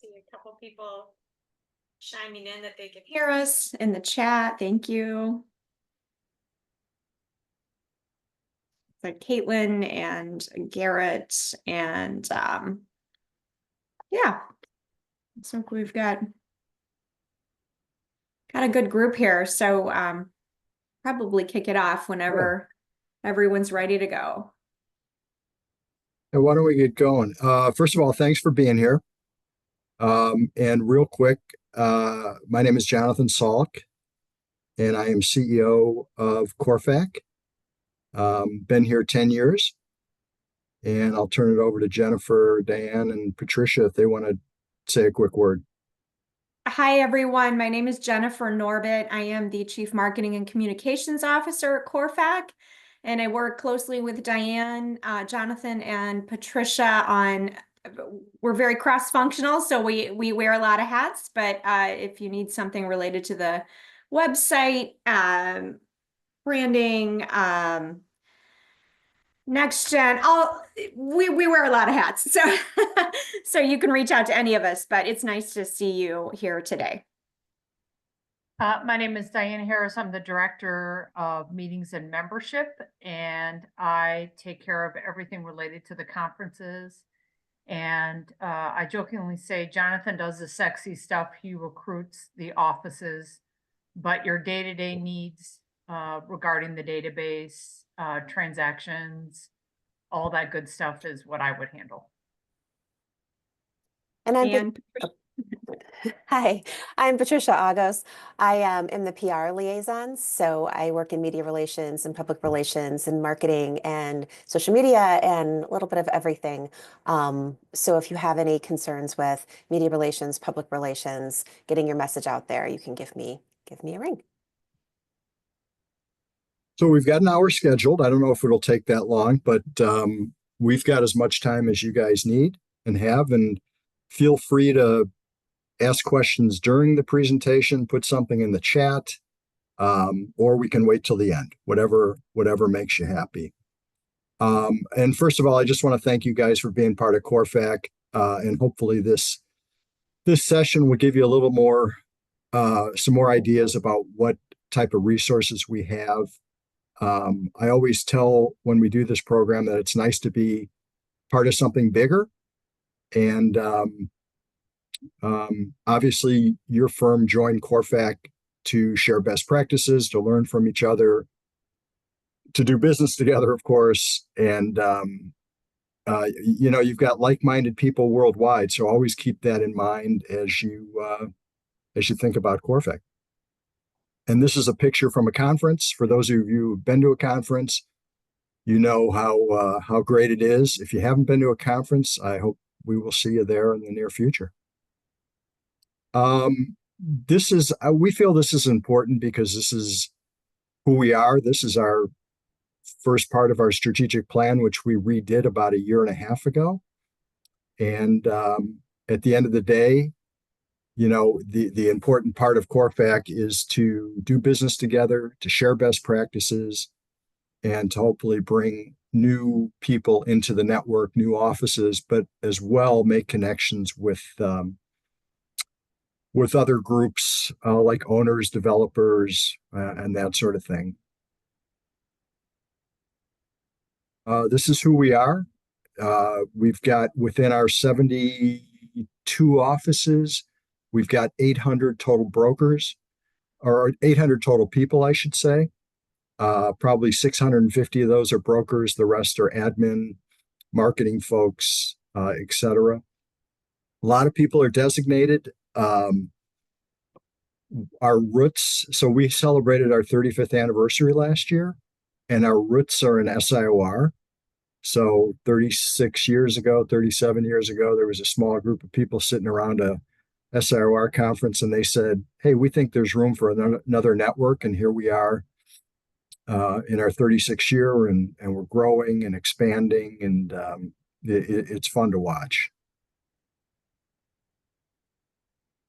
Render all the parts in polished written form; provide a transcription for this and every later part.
see a couple people chiming in that they can hear us in the chat. Thank you. So Caitlin and Garrett and yeah, so we've got a good group here. So probably kick it off whenever everyone's ready to go. And why don't we get going? First of all, thanks for being here. And real quick, my name is Jonathan Salk, and I am CEO of CORFAC. Been here 10 years, and I'll turn it over to Jennifer, Diane, and Patricia if they want to say a quick word. Hi, everyone. My name is Jennifer Norbit. I am the Chief Marketing and Communications Officer at CORFAC, and I work closely with Diane, Jonathan, and Patricia on, we're very cross-functional, so we wear a lot of hats, but if you need something related to the website, branding, next gen, we wear a lot of hats, so so you can reach out to any of us, but it's nice to see you here today. My name is Diane Harris. I'm the Director of Meetings and Membership, and I take care of everything related to the conferences. And I jokingly say Jonathan does the sexy stuff. He recruits the offices, but your day-to-day needs regarding the database, transactions, all that good stuff is what I would handle. And hi, I'm Patricia Agos. I am the PR liaison, so I work in media relations and public relations and marketing and social media and a little bit of everything. So if you have any concerns with media relations, public relations, getting your message out there, you can give me a ring. So we've got an hour scheduled. I don't know if it'll take that long, but we've got as much time as you guys need and have, and feel free to ask questions during the presentation, put something in the chat, or we can wait till the end, whatever makes you happy. And first of all, I just want to thank you guys for being part of CORFAC, and hopefully this session will give you a little more, some more ideas about what type of resources we have. I always tell when we do this program that it's nice to be part of something bigger. And obviously, your firm joined CORFAC to share best practices, to learn from each other, to do business together, of course. And, you know, you've got like-minded people worldwide. So always keep that in mind as you think about CORFAC. And this is a picture from a conference. For those of you who've been to a conference, you know how great it is. If you haven't been to a conference, I hope we will see you there in the near future. We feel this is important because this is who we are. This is our first part of our strategic plan, which we redid about a year and a half ago. And at the end of the day, you know, the important part of CORFAC is to do business together, to share best practices, and to hopefully bring new people into the network, new offices, but as well make connections with other groups like owners, developers, and that sort of thing. This is who we are. We've got within our 72 offices, we've got 800 total brokers, or 800 total people, I should say. Probably 650 of those are brokers. The rest are admin, marketing folks, etc. A lot of people are designated. Our roots, so we celebrated our 35th anniversary last year, and our roots are in SIOR. So 36 years ago, 37 years ago, there was a small group of people sitting around a SIOR conference, and they said, hey, we think there's room for another network, and here we are in our 36th year, and we're growing and expanding, and it's fun to watch.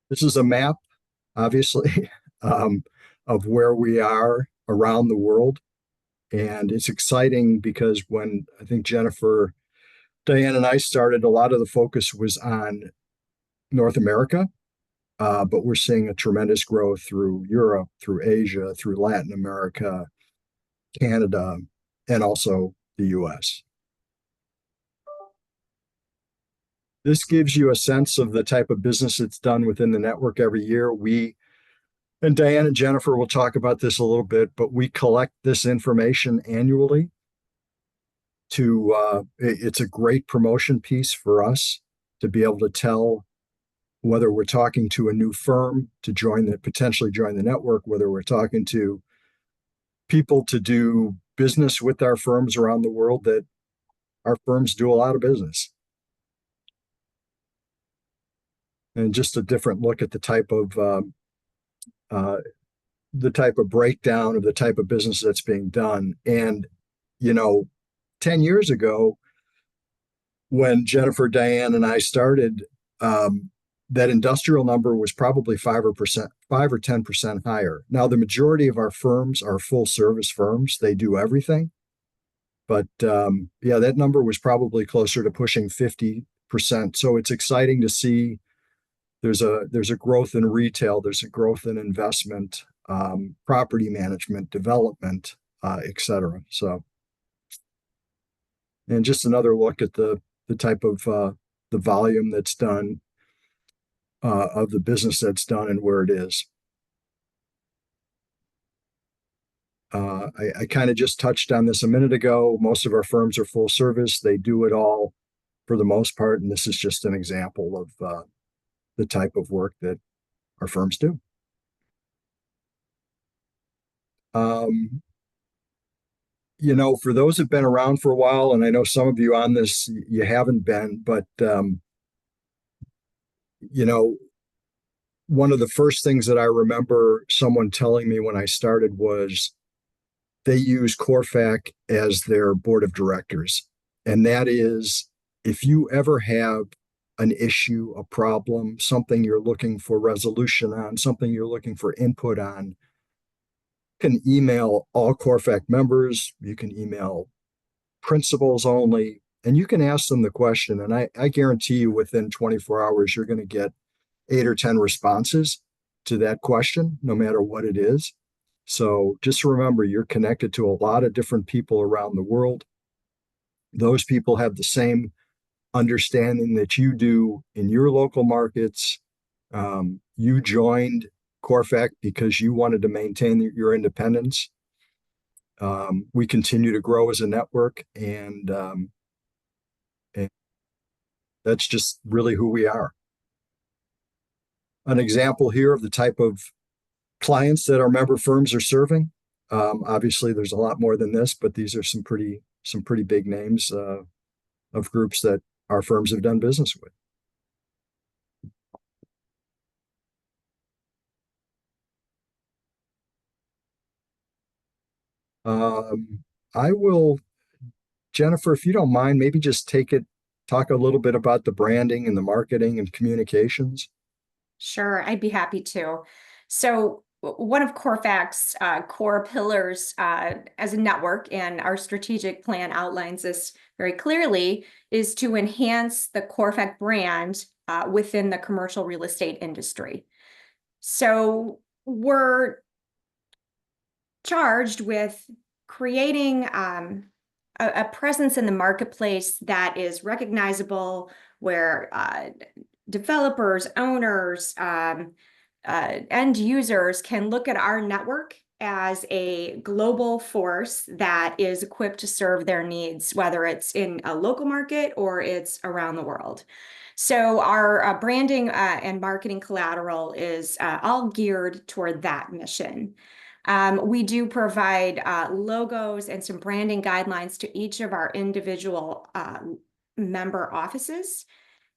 This is a map, obviously, of where we are around the world. And it's exciting because when I think Jennifer, Diane, and I started, a lot of the focus was on North America, but we're seeing a tremendous growth through Europe, through Asia, through Latin America, Canada, and also the US. This gives you a sense of the type of business that's done within the network every year. And Diane and Jennifer will talk about this a little bit, but we collect this information annually it's a great promotion piece for us to be able to tell whether we're talking to a new firm to potentially join the network, whether we're talking to people to do business with our firms around the world, that our firms do a lot of business. And just a different look at the type of breakdown of the type of business that's being done. And 10 years ago, when Jennifer, Diane, and I started, that industrial number was probably 5 or 10% higher. Now, the majority of our firms are full service firms. They do everything. But yeah, that number was probably closer to pushing 50%. So it's exciting to see there's a growth in retail, there's a growth in investment, property management, development, et cetera. So, and just another look at the type of the volume that's done, of the business that's done and where it is. I kind of just touched on this a minute ago. Most of our firms are full service. They do it all for the most part. And this is just an example of the type of work that our firms do. For those who've been around for a while, and I know some of you on this, you haven't been, but one of the first things that I remember someone telling me when I started was they use CORFAC as their board of directors. And that is, if you ever have an issue, a problem, something you're looking for resolution on, something you're looking for input on, you can email all CORFAC members, you can email principals only, and you can ask them the question. And I guarantee you within 24 hours, you're going to get 8 or 10 responses to that question, no matter what it is. So just remember, you're connected to a lot of different people around the world. Those people have the same understanding that you do in your local markets. You joined CORFAC because you wanted to maintain your independence. We continue to grow as a network, and that's just really who we are. An example here of the type of clients that our member firms are serving. Obviously, there's a lot more than this, but these are some pretty big names of groups that our firms have done business with. I will, Jennifer, if you don't mind, maybe just talk a little bit about the branding and the marketing and communications. Sure, I'd be happy to. So one of CORFAC's core pillars as a network, and our strategic plan outlines this very clearly, is to enhance the CORFAC brand within the commercial real estate industry. So we're charged with creating a presence in the marketplace that is recognizable, where developers, owners, end users can look at our network as a global force that is equipped to serve their needs, whether it's in a local market or it's around the world. So our branding and marketing collateral is all geared toward that mission. We do provide logos and some branding guidelines to each of our individual member offices.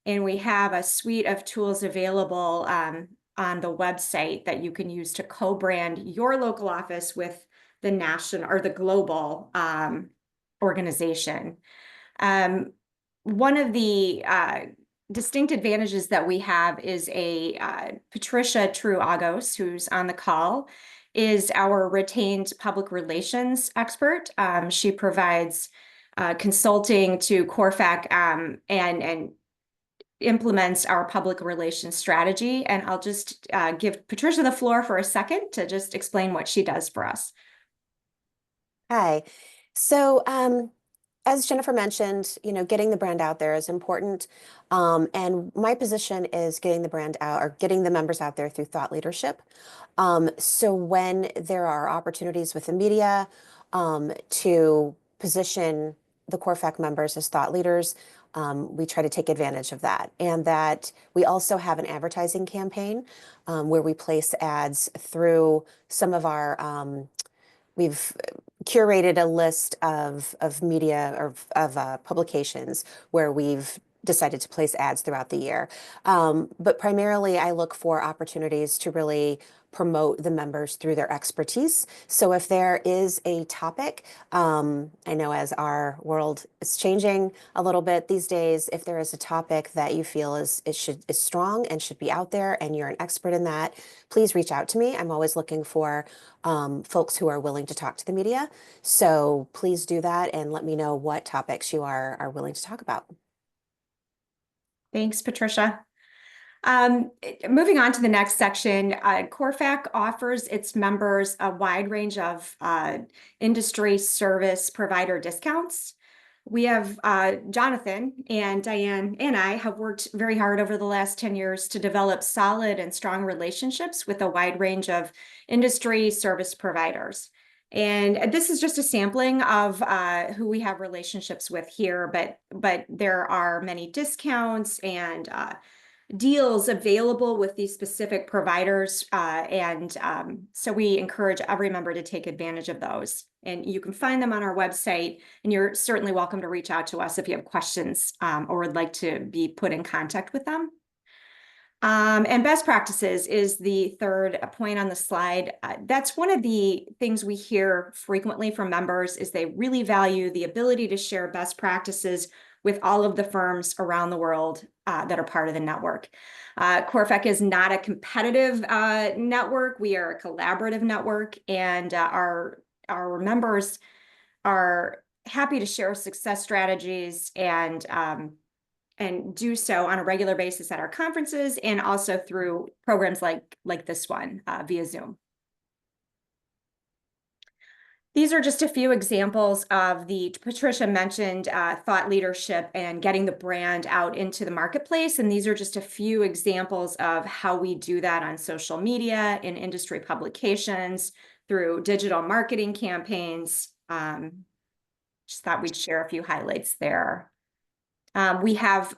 And we have a suite of tools available on the website that you can use to co-brand your local office with the national or the global organization. One of the distinct advantages that we have is Patricia True-Agos, who's on the call, is our retained public relations expert. She provides consulting to CORFAC and implements our public relations strategy. And I'll just give Patricia the floor for a second to just explain what she does for us. Hi. So, as Jennifer mentioned, getting the brand out there is important. And my position is getting the brand out or getting the members out there through thought leadership. So when there are opportunities with the media, to position the CORFAC members as thought leaders, we try to take advantage of that. And that we also have an advertising campaign, where we place ads through some of our, we've curated a list of media or of publications where we've decided to place ads throughout the year. But primarily, I look for opportunities to really promote the members through their expertise. So if there is a topic, I know as our world is changing a little bit these days, if there is a topic that you feel is strong and should be out there and you're an expert in that, please reach out to me. I'm always looking for folks who are willing to talk to the media. So please do that and let me know what topics you are willing to talk about. Thanks, Patricia. Moving on to the next section, CORFAC offers its members a wide range of industry service provider discounts. We have Jonathan and Diane and I have worked very hard over the last 10 years to develop solid and strong relationships with a wide range of industry service providers. And this is just a sampling of who we have relationships with here, but there are many discounts and deals available with these specific providers. So we encourage every member to take advantage of those. And you can find them on our website, and you're certainly welcome to reach out to us if you have questions or would like to be put in contact with them. And best practices is the third point on the slide. That's one of the things we hear frequently from members is they really value the ability to share best practices with all of the firms around the world that are part of the network. CORFAC is not a competitive network. We are a collaborative network, and our members are happy to share success strategies and do so on a regular basis at our conferences and also through programs like this one via Zoom. These are just a few examples of the Patricia mentioned thought leadership and getting the brand out into the marketplace. And these are just a few examples of how we do that on social media, in industry publications, through digital marketing campaigns. Just thought we'd share a few highlights there. We have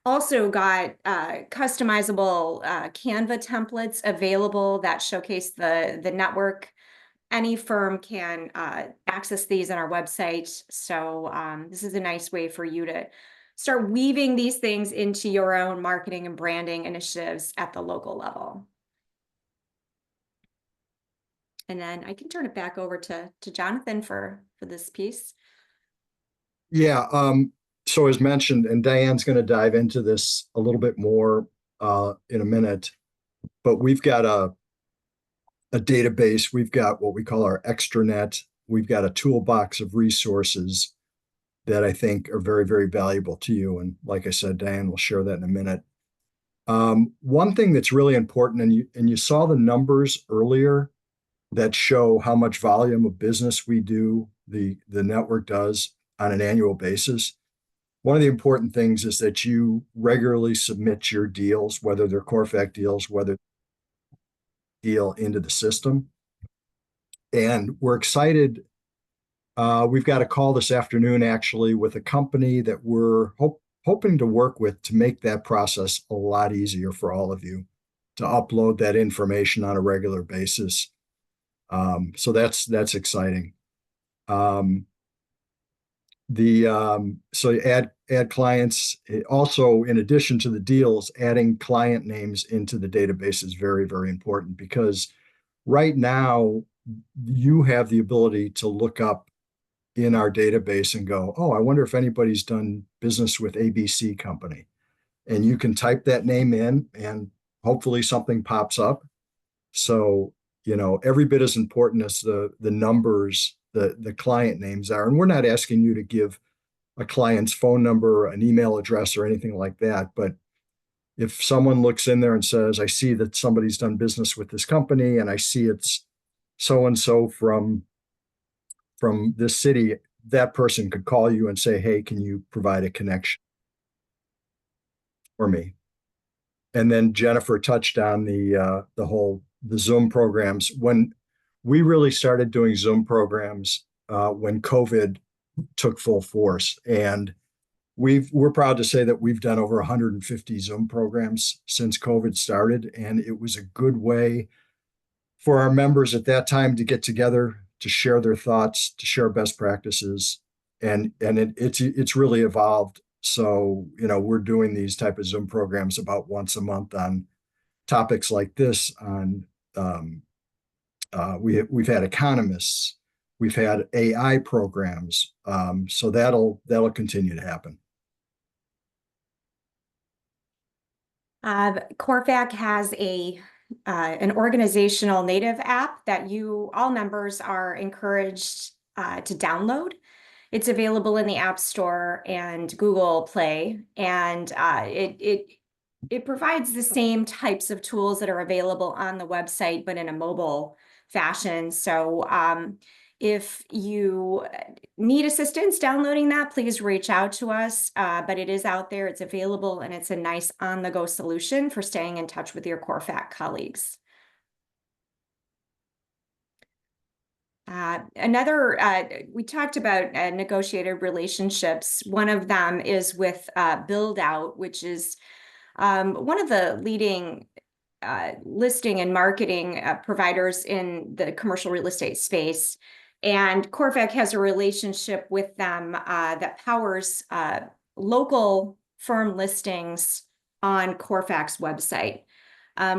also got customizable Canva templates available that showcase the network. Any firm can access these on our website. So this is a nice way for you to start weaving these things into your own marketing and branding initiatives at the local level. And then I can turn it back over to Jonathan for this piece. Yeah. So as mentioned, and Diane's going to dive into this a little bit more in a minute, but we've got a database. We've got what we call our extranet. We've got a toolbox of resources that I think are very, very valuable to you. And like I said, Diane will share that in a minute. One thing that's really important, and you saw the numbers earlier that show how much volume of business we do, the network does on an annual basis. One of the important things is that you regularly submit your deals, whether they're CORFAC deals, whether deal into the system. And we're excited. We've got a call this afternoon, actually, with a company that we're hoping to work with to make that process a lot easier for all of you to upload that information on a regular basis. So that's exciting. So add clients. Also, in addition to the deals, adding client names into the database is very, very important, because right now you have the ability to look up in our database and go, oh, I wonder if anybody's done business with ABC company. And you can type that name in and hopefully something pops up. So, every bit as important as the numbers, the client names are. And we're not asking you to give a client's phone number, an email address, or anything like that. But if someone looks in there and says, I see that somebody's done business with this company and I see it's so-and-so from this city, that person could call you and say, hey, can you provide a connection for me? And then Jennifer touched on the Zoom programs. When we really started doing Zoom programs, when COVID took full force, and we're proud to say that we've done over 150 Zoom programs since COVID started, and it was a good way for our members at that time to get together, to share their thoughts, to share best practices, and it's really evolved. So, we're doing these type of Zoom programs about once a month on topics like this. We've had economists, we've had AI programs, so that'll continue to happen. CORFAC has an organizational native app that all members are encouraged to download. It's available in the App Store and Google Play, and it provides the same types of tools that are available on the website, but in a mobile fashion. So if you need assistance downloading that, please reach out to us. But it is out there, it's available, and it's a nice on-the-go solution for staying in touch with your CORFAC colleagues. We talked about negotiated relationships. One of them is with Build Out, which is one of the leading listing and marketing providers in the commercial real estate space. And CORFAC has a relationship with them that powers local firm listings on CORFAC's website.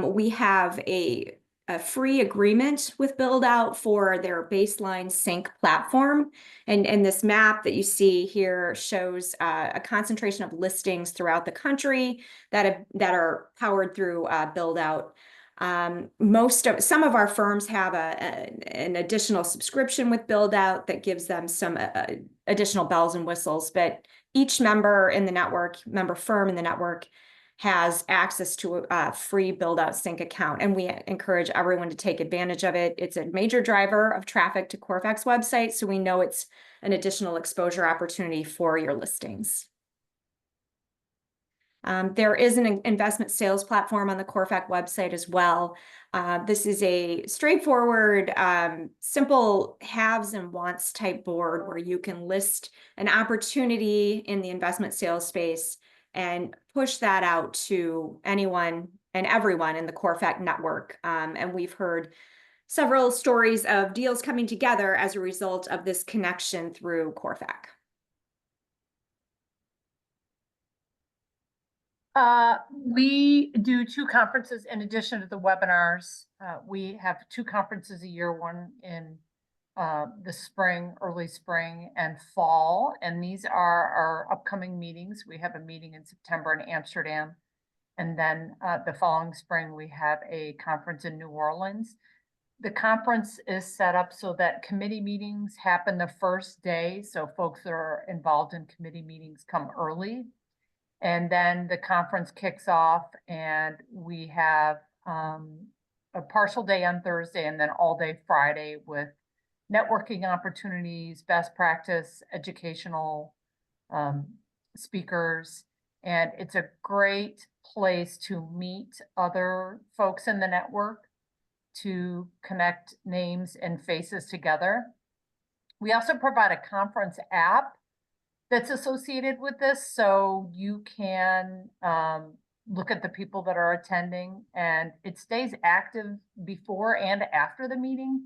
We have a free agreement with Build Out for their baseline sync platform. And this map that you see here shows a concentration of listings throughout the country that are powered through Build Out. Some of our firms have an additional subscription with Build Out that gives them some additional bells and whistles, but each member firm in the network has access to a free Build Out Sync account, and we encourage everyone to take advantage of it. It's a major driver of traffic to CORFAC's website, so we know it's an additional exposure opportunity for your listings. There is an investment sales platform on the CORFAC website as well. This is a straightforward, simple haves and wants type board where you can list an opportunity in the investment sales space and push that out to anyone and everyone in the CORFAC network. And we've heard several stories of deals coming together as a result of this connection through CORFAC. We do 2 conferences in addition to the webinars. We have 2 conferences a year, one in the spring, early spring and fall. And these are our upcoming meetings. We have a meeting in September in Amsterdam. And then the following spring, we have a conference in New Orleans. The conference is set up so that committee meetings happen the first day. So folks that are involved in committee meetings come early. And then the conference kicks off and we have a partial day on Thursday and then all day Friday with networking opportunities, best practice, educational speakers. And it's a great place to meet other folks in the network, to connect names and faces together. We also provide a conference app that's associated with this, so you can look at the people that are attending, and it stays active before and after the meeting.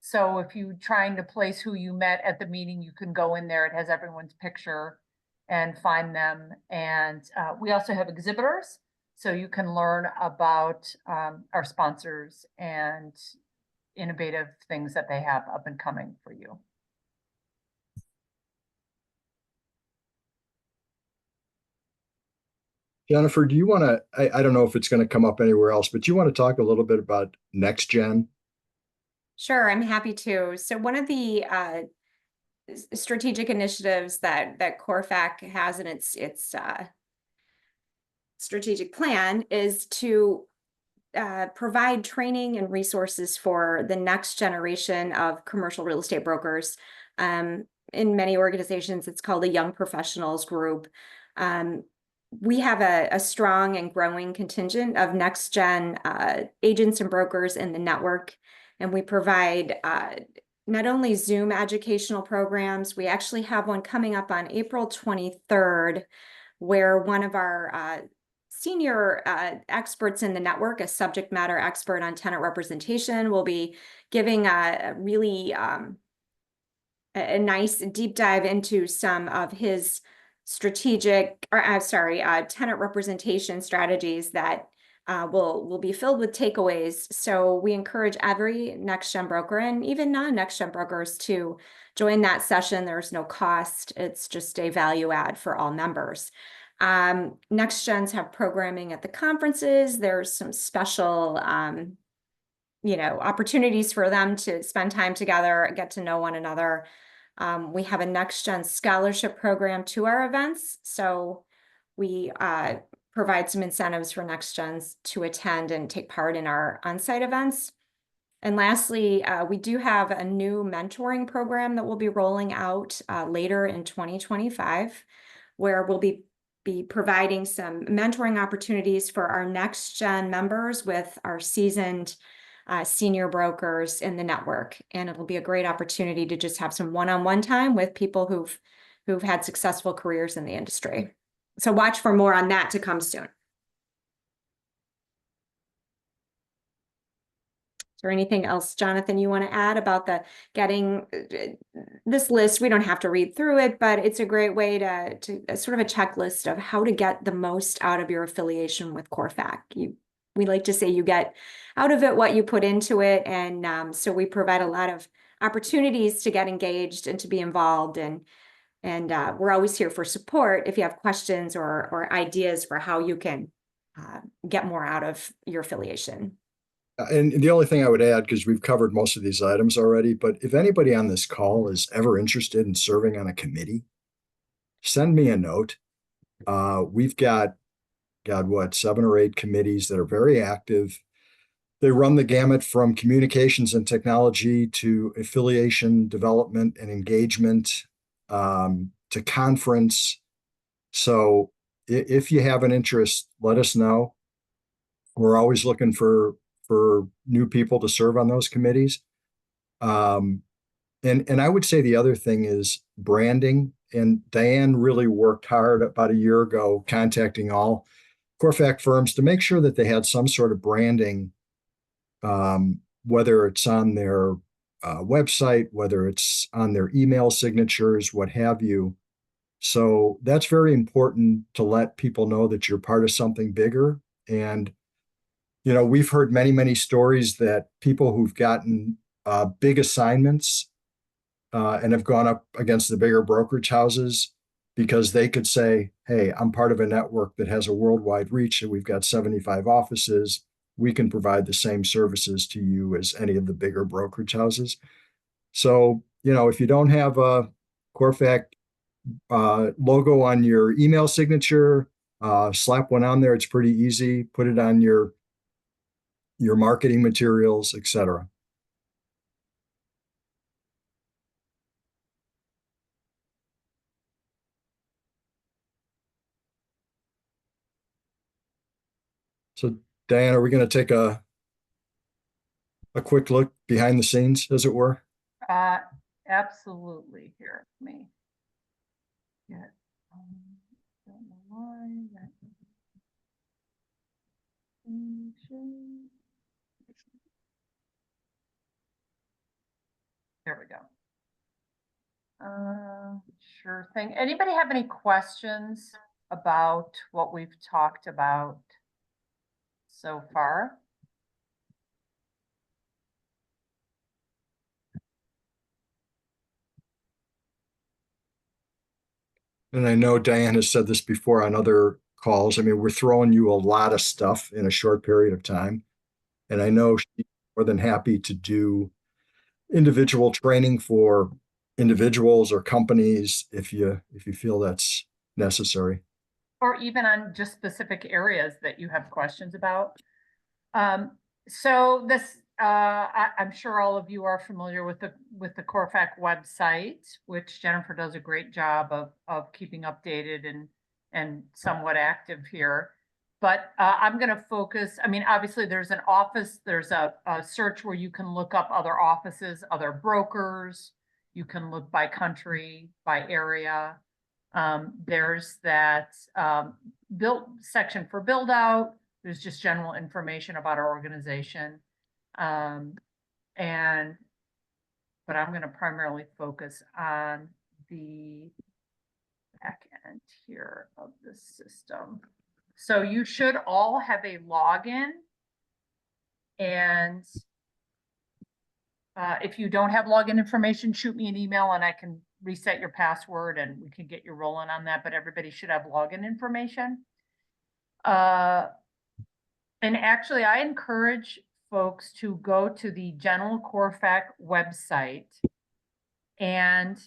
So if you're trying to place who you met at the meeting, you can go in there. It has everyone's picture and find them. And we also have exhibitors, so you can learn about our sponsors and innovative things that they have up and coming for you. Jennifer, do you want to, I don't know if it's going to come up anywhere else, but do you want to talk a little bit about Next Gen? Sure, I'm happy to. So one of the strategic initiatives that CORFAC has in its strategic plan is to provide training and resources for the next generation of commercial real estate brokers. In many organizations, it's called a young professionals group. We have a strong and growing contingent of next gen agents and brokers in the network, and we provide not only Zoom educational programs, we actually have one coming up on April 23rd, where one of our senior experts in the network, a subject matter expert on tenant representation, will be giving a really a nice deep dive into some of his strategic, or tenant representation strategies that will be filled with takeaways. So we encourage every next gen broker and even non-next gen brokers to join that session. There's no cost. It's just a value add for all members. Next gens have programming at the conferences. There's some special opportunities for them to spend time together, get to know one another. We have a next gen scholarship program to our events. So we provide some incentives for next gens to attend and take part in our on-site events. And lastly, we do have a new mentoring program that we'll be rolling out later in 2025, where we'll be providing some mentoring opportunities for our next gen members with our seasoned senior brokers in the network. And it'll be a great opportunity to just have some one-on-one time with people who've had successful careers in the industry. So watch for more on that to come soon. Is there anything else, Jonathan, you want to add about getting this list? We don't have to read through it, but it's a great way to sort of a checklist of how to get the most out of your affiliation with CORFAC. We like to say you get out of it what you put into it. And so we provide a lot of opportunities to get engaged and to be involved. And we're always here for support if you have questions or ideas for how you can get more out of your affiliation. And the only thing I would add, because we've covered most of these items already, but if anybody on this call is ever interested in serving on a committee, send me a note. We've got, God, what, 7 or 8 committees that are very active. They run the gamut from communications and technology to affiliation development and engagement to conference. So if you have an interest, let us know. We're always looking for new people to serve on those committees. And I would say the other thing is branding. And Diane really worked hard about a year ago contacting all CORFAC firms to make sure that they had some sort of branding, whether it's on their website, whether it's on their email signatures, what have you. So that's very important to let people know that you're part of something bigger. And we've heard many, many stories that people who've gotten big assignments and have gone up against the bigger brokerage houses because they could say, hey, I'm part of a network that has a worldwide reach and we've got 75 offices. We can provide the same services to you as any of the bigger brokerage houses. So, if you don't have a CORFAC logo on your email signature, slap one on there. It's pretty easy. Put it on your marketing materials, etc. So, Diane, are we going to take a quick look behind the scenes, as it were? Absolutely. Here, me. Yeah. Don't know why that. There we go. Sure thing. Anybody have any questions about what we've talked about so far? And I know Diane has said this before on other calls. I mean, we're throwing you a lot of stuff in a short period of time. And I know she's more than happy to do individual training for individuals or companies if you feel that's necessary. Or even on just specific areas that you have questions about. So this, I'm sure all of you are familiar with the CORFAC website, which Jennifer does a great job of keeping updated and somewhat active here. But I'm going to focus. I mean, obviously, there's an office. There's a search where you can look up other offices, other brokers. You can look by country, by area. There's that build section for build out. There's just general information about our organization. But I'm going to primarily focus on the back end here of the system. So you should all have a login. And if you don't have login information, shoot me an email and I can reset your password and we can get you rolling on that, but everybody should have login information. And actually, I encourage folks to go to the General CORFAC website and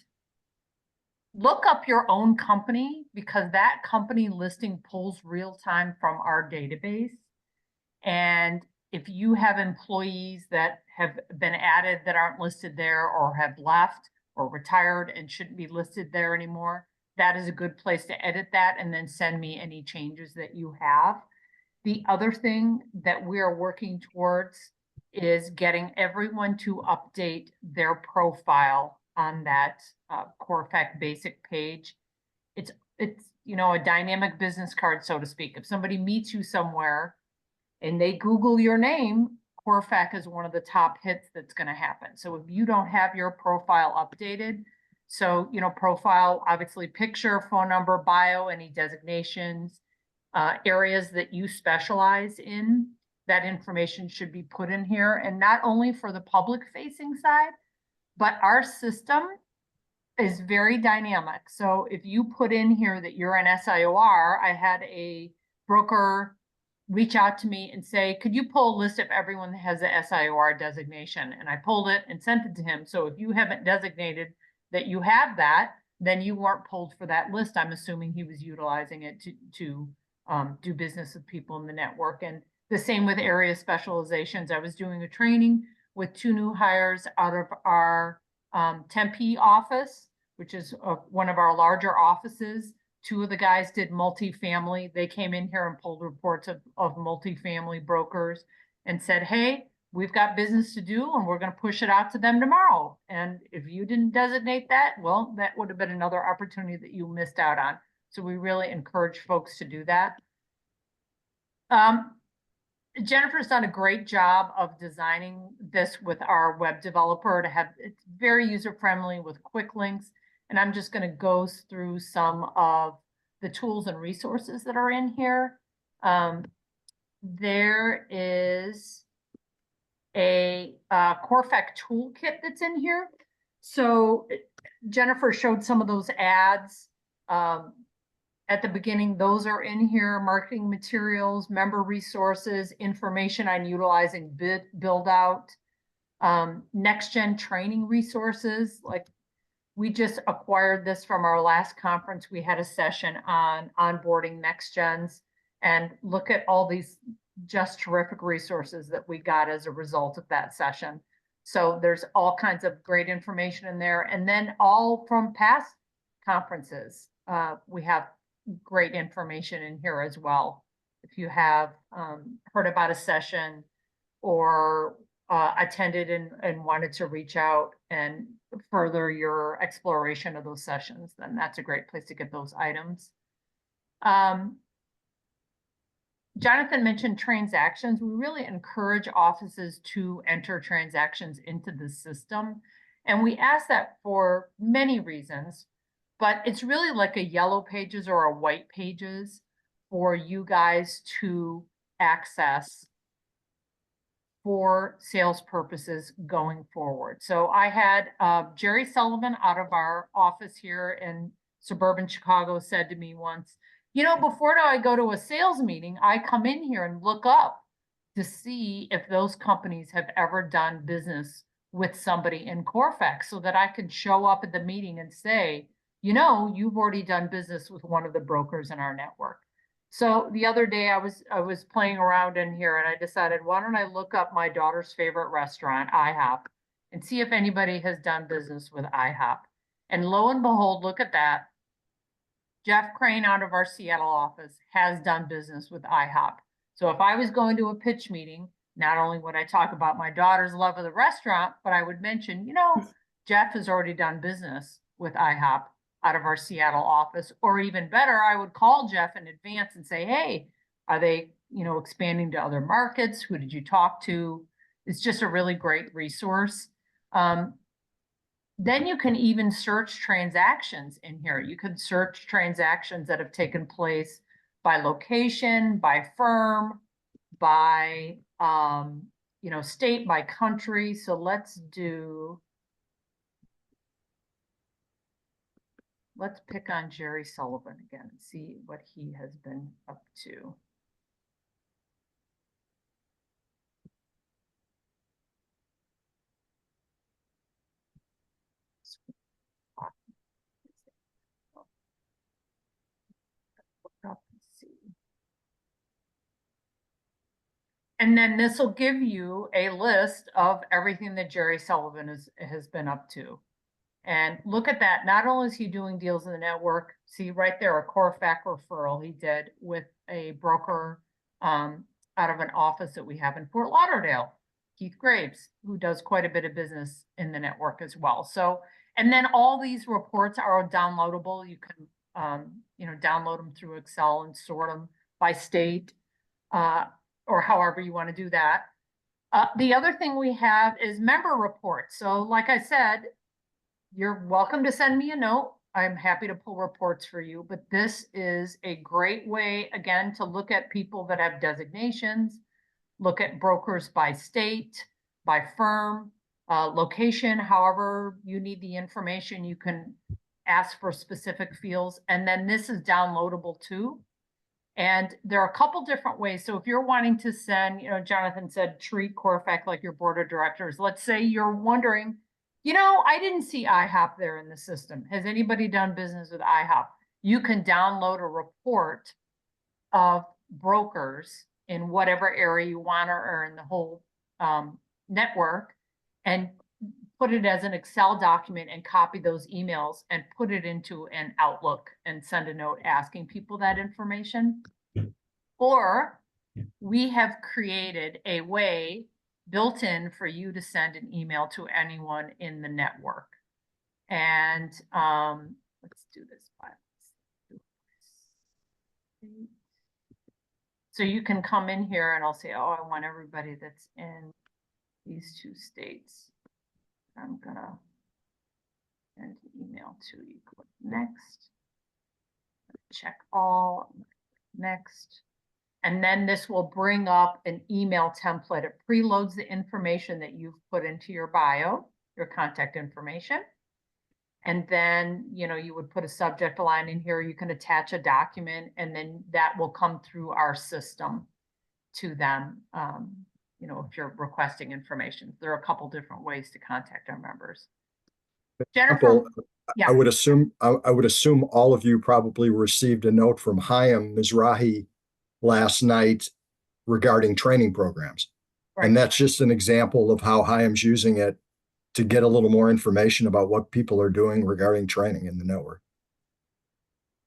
look up your own company, because that company listing pulls real time from our database. And if you have employees that have been added that aren't listed there or have left or retired and shouldn't be listed there anymore, that is a good place to edit that and then send me any changes that you have. The other thing that we are working towards is getting everyone to update their profile on that CORFAC basic page. It's you know, a dynamic business card, so to speak. If somebody meets you somewhere and they Google your name, CORFAC is one of the top hits that's going to happen. So if you don't have your profile updated, so, you know, profile, obviously picture, phone number, bio, any designations, areas that you specialize in, that information should be put in here. And not only for the public facing side, but our system is very dynamic. So if you put in here that you're an SIOR, I had a broker reach out to me and say, could you pull a list of everyone that has a SIOR designation? And I pulled it and sent it to him. So if you haven't designated that you have that, then you weren't pulled for that list. I'm assuming he was utilizing it to do business with people in the network. And the same with area specializations. I was doing a training with 2 new hires out of our Tempe office, which is one of our larger offices. 2 of the guys did multifamily. They came in here and pulled reports of multifamily brokers and said, hey, we've got business to do and we're going to push it out to them tomorrow. And if you didn't designate that, well, that would have been another opportunity that you missed out on. So we really encourage folks to do that. Jennifer's done a great job of designing this with our web developer to have, it's very user-friendly with quick links. And I'm just going to go through some of the tools and resources that are in here. There is a CORFAC toolkit that's in here. So Jennifer showed some of those ads at the beginning. Those are in here: marketing materials, member resources, information on utilizing build out, next gen training resources. Like, we just acquired this from our last conference. We had a session on onboarding next gens, and look at all these just terrific resources that we got as a result of that session. So there's all kinds of great information in there. And then all from past conferences, we have great information in here as well. If you have heard about a session or attended and wanted to reach out and further your exploration of those sessions, then that's a great place to get those items. Jonathan mentioned transactions. We really encourage offices to enter transactions into the system. And we ask that for many reasons, but it's really like a yellow pages or a white pages for you guys to access for sales purposes going forward. So I had Jerry Sullivan out of our office here in suburban Chicago said to me once, you know, before I go to a sales meeting, I come in here and look up to see if those companies have ever done business with somebody in CORFAC so that I can show up at the meeting and say, you know, you've already done business with one of the brokers in our network. So the other day I was playing around in here and I decided, why don't I look up my daughter's favorite restaurant, IHOP, and see if anybody has done business with IHOP. And lo and behold, look at that. Jeff Crane out of our Seattle office has done business with IHOP. So if I was going to a pitch meeting, not only would I talk about my daughter's love of the restaurant, but I would mention, you know, Jeff has already done business with IHOP out of our Seattle office, or even better, I would call Jeff in advance and say, hey, are they, you know, expanding to other markets? Who did you talk to? It's just a really great resource. Then you can even search transactions in here. You could search transactions that have taken place by location, by firm, by, you know, state, by country. So let's pick on Jerry Sullivan again and see what he has been up to. And then this will give you a list of everything that Jerry Sullivan has been up to. And look at that. Not only is he doing deals in the network, see right there, a CORFAC referral he did with a broker out of an office that we have in Fort Lauderdale, Keith Graves, who does quite a bit of business in the network as well. So, and then all these reports are downloadable. You can, you know, download them through Excel and sort them by state, or however you want to do that. The other thing we have is member reports. So like I said, you're welcome to send me a note. I'm happy to pull reports for you, but this is a great way, again, to look at people that have designations, look at brokers by state, by firm, location, however you need the information, you can ask for specific fields. And then this is downloadable too. And there are a couple different ways. So if you're wanting to send, you know, Jonathan said, treat CORFAC like your board of directors. Let's say you're wondering, you know, I didn't see IHOP there in the system. Has anybody done business with IHOP? You can download a report of brokers in whatever area you want or in the whole network and put it as an Excel document and copy those emails and put it into an Outlook and send a note asking people that information. Or we have created a way built in for you to send an email to anyone in the network. And let's do this. So you can come in here and I'll say, oh, I want everybody that's in these 2 states. I'm gonna send an email to you. Click next. Check all. Next. And then this will bring up an email template. It preloads the information that you've put into your bio, your contact information. And then, you know, you would put a subject line in here. You can attach a document and then that will come through our system to them. You know, if you're requesting information, there are a couple different ways to contact our members. Jennifer, yeah. I would assume all of you probably received a note from Hayam Mizrahi last night regarding training programs. Right. And that's just an example of how Hayam's using it to get a little more information about what people are doing regarding training in the network.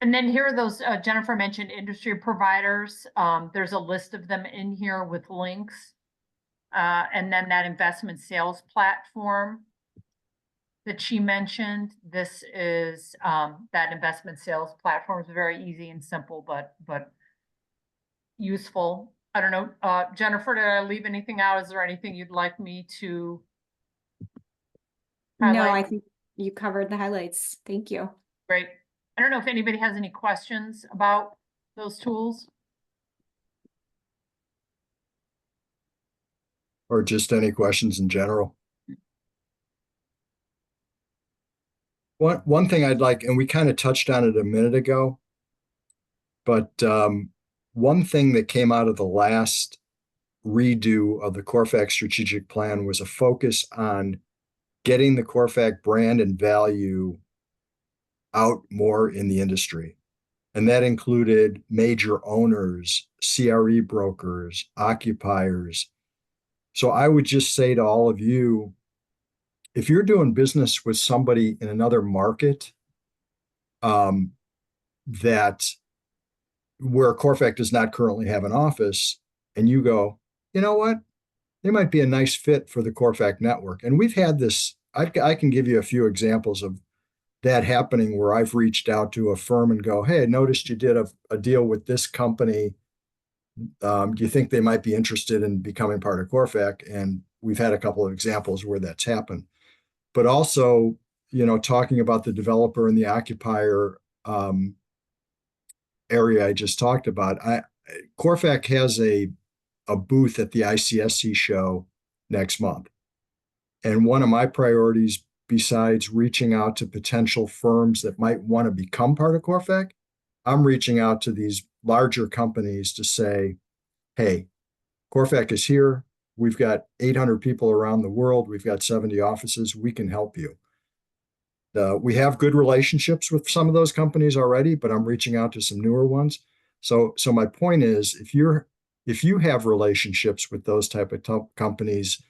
And then here are those, Jennifer mentioned industry providers. There's a list of them in here with links. And then that investment sales platform that she mentioned, this is that investment sales platform is very easy and simple, but useful. I don't know, Jennifer, did I leave anything out? Is there anything you'd like me to highlight? No, I think you covered the highlights. Thank you. Great. I don't know if anybody has any questions about those tools. Or just any questions in general. One thing I'd like, and we kind of touched on it a minute ago, but one thing that came out of the last redo of the CORFAC strategic plan was a focus on getting the CORFAC brand and value out more in the industry. And that included major owners, CRE brokers, occupiers. So I would just say to all of you, if you're doing business with somebody in another market, that where CORFAC does not currently have an office, and you go, you know what? They might be a nice fit for the CORFAC network. And we've had this, I can give you a few examples of that happening where I've reached out to a firm and go, hey, I noticed you did a deal with this company. Do you think they might be interested in becoming part of CORFAC? And we've had a couple of examples where that's happened. But also, talking about the developer and the occupier area I just talked about, CORFAC has a booth at the ICSC show next month. And one of my priorities, besides reaching out to potential firms that might want to become part of CORFAC, I'm reaching out to these larger companies to say, hey, CORFAC is here. We've got 800 people around the world. We've got 70 offices. We can help you. We have good relationships with some of those companies already, but I'm reaching out to some newer ones. So my point is, if you have relationships with those type of companies,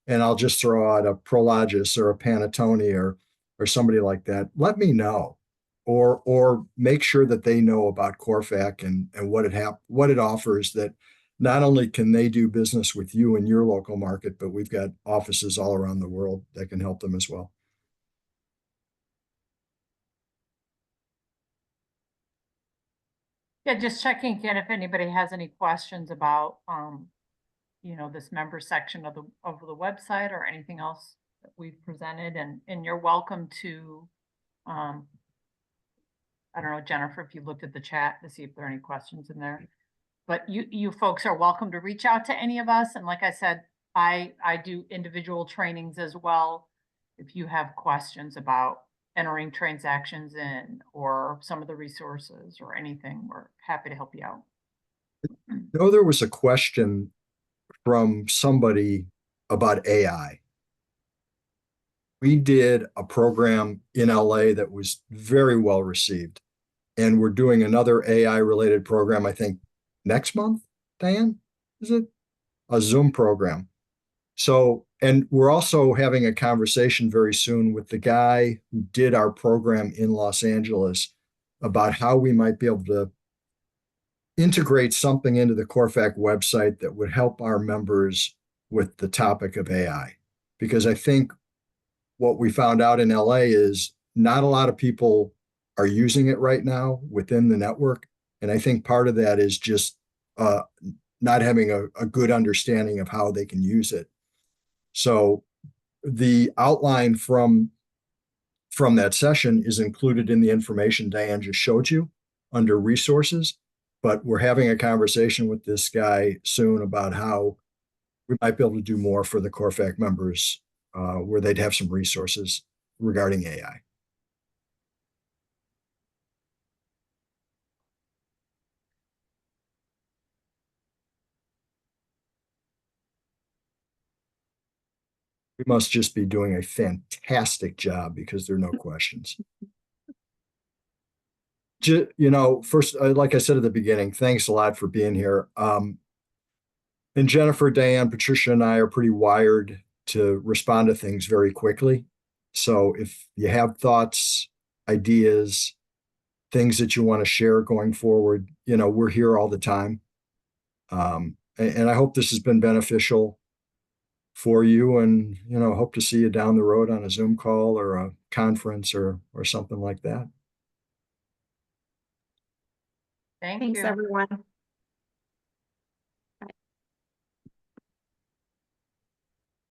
and I'll just throw out a Prologis or a Panattoni or somebody like that, let me know, or make sure that they know about CORFAC and what it offers, that not only can they do business with you in your local market, but we've got offices all around the world that can help them as well. Yeah, just checking again if anybody has any questions about, this member section of the website or anything else that we've presented, and you're welcome to, I don't know, Jennifer, if you looked at the chat to see if there are any questions in there. But you folks are welcome to reach out to any of us. And like I said, I do individual trainings as well. If you have questions about entering transactions in or some of the resources or anything, we're happy to help you out. There was a question from somebody about AI. We did a program in LA that was very well received. And we're doing another AI related program, I think, next month, Diane, is it? A Zoom program. So, and we're also having a conversation very soon with the guy who did our program in Los Angeles about how we might be able to integrate something into the CORFAC website that would help our members with the topic of AI. Because I think what we found out in LA is not a lot of people are using it right now within the network. And I think part of that is just not having a good understanding of how they can use it. So the outline from that session is included in the information Diane just showed you under resources. But we're having a conversation with this guy soon about how we might be able to do more for the CORFAC members, where they'd have some resources regarding AI. We must just be doing a fantastic job because there are no questions. First, like I said at the beginning, thanks a lot for being here. And Jennifer, Diane, Patricia, and I are pretty wired to respond to things very quickly. So if you have thoughts, ideas, things that you want to share going forward, we're here all the time. And I hope this has been beneficial for you, and, hope to see you down the road on a Zoom call or a conference or something like that. Thank Thanks, you. everyone.